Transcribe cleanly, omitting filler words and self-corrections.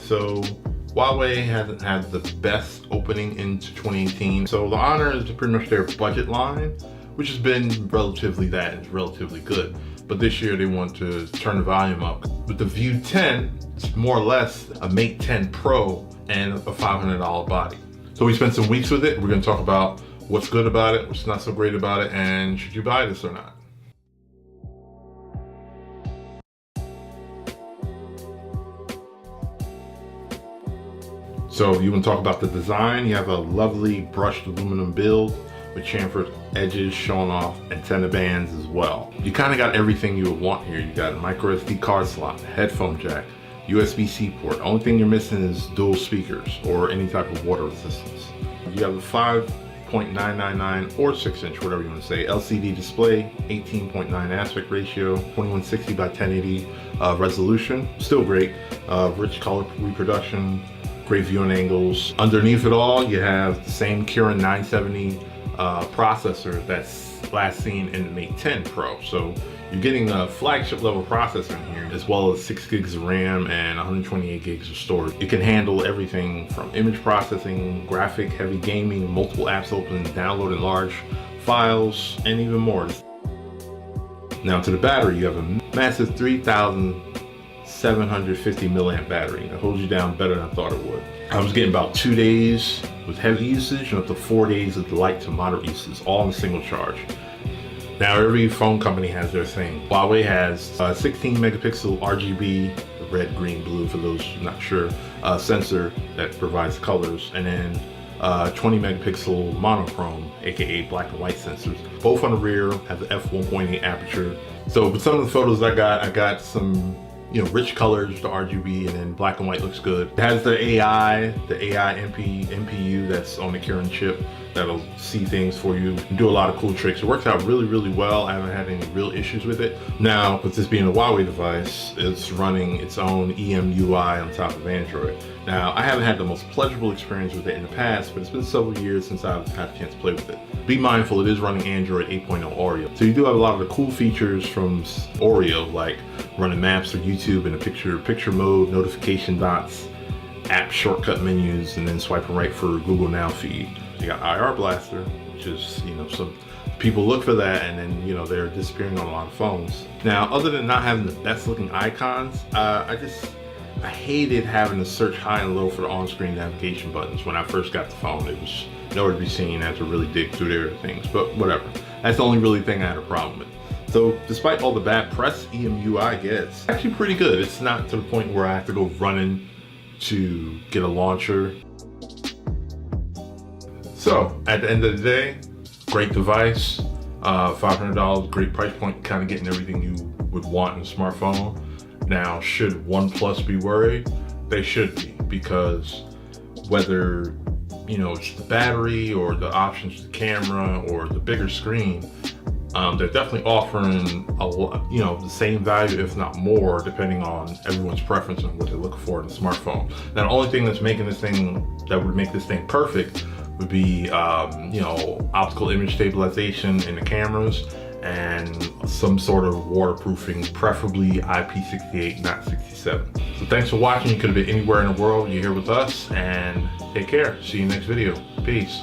So Huawei hasn't had the best opening into 2018. So the Honor is pretty much their budget line, which has been relatively good. But this year they want to turn the volume up. With the View 10, it's more or less a Mate 10 Pro and a $500 body. So we spent some weeks with it. We're going to talk about what's good about it, what's not so great about it, and should you buy this or not. So you want to talk about the design, you have a lovely brushed aluminum build with chamfered edges showing off antenna bands as well. You kind of got everything you would want here. You got a micro SD card slot, headphone jack, USB-C port. Only thing you're missing is dual speakers or any type of water resistance. You have a 5.999 or 6-inch, whatever you want to say, LCD display, 18.9 aspect ratio, 2160 by 1080 resolution. Still great. Rich color reproduction, great viewing angles. Underneath it all, you have the same Kirin 970 processor that's last seen in the Mate 10 Pro. So you're getting a flagship level processor in here, as well as 6 gigs of RAM and 128 gigs of storage. It can handle everything from image processing, graphic, heavy gaming, multiple apps open, downloading large files, and even more. Now to the battery, you have a massive 3,750 milliamp battery that holds you down better than I thought it would. I was getting about 2 days with heavy usage and up to 4 days of light to moderate usage, all in a single charge. Now every phone company has their thing. Huawei has a 16 megapixel RGB, red, green, blue for those not sure, sensor that provides colors, and then 20 megapixel monochrome, aka black and white sensors. Both on the rear have the f1.8 aperture. So with some of the photos I got some rich colors, the RGB, and then black and white looks good. It has the AI NPU that's on the Kirin chip that'll see things for you and do a lot of cool tricks. It works out really, really well. I haven't had any real issues with it. Now, with this being a Huawei device, it's running its own EMUI on top of Android. Now, I haven't had the most pleasurable experience with it in the past, but it's been several years since I've had a chance to play with it. Be mindful, it is running Android 8.0 Oreo. So you do have a lot of the cool features from Oreo, like running maps or YouTube in a picture mode, notification dots, app shortcut menus, and then swiping right for Google Now feed. You got IR Blaster, which is, some people look for that and then, they're disappearing on a lot of phones. Now, other than not having the best looking icons, I hated having to search high and low for the on-screen navigation buttons. When I first got the phone, it was nowhere to be seen. I had to really dig through their things, but whatever. That's the only really thing I had a problem with. So despite all the bad press EMUI gets, actually pretty good. It's not to the point where I have to go running to get a launcher. So at the end of the day, great device, $500, great price point, kind of getting everything you would want in a smartphone. Now, should OnePlus be worried? They should be, because whether it's the battery or the options to the camera or the bigger screen, they're definitely offering a lot, the same value, if not more, depending on everyone's preference and what they're looking for in a smartphone. Now, the only thing that would make this thing perfect would be, optical image stabilization in the cameras and some sort of waterproofing, preferably IP68, not 67. So thanks for watching. You could have been anywhere in the world. You're here with us, and take care. See you next video. Peace.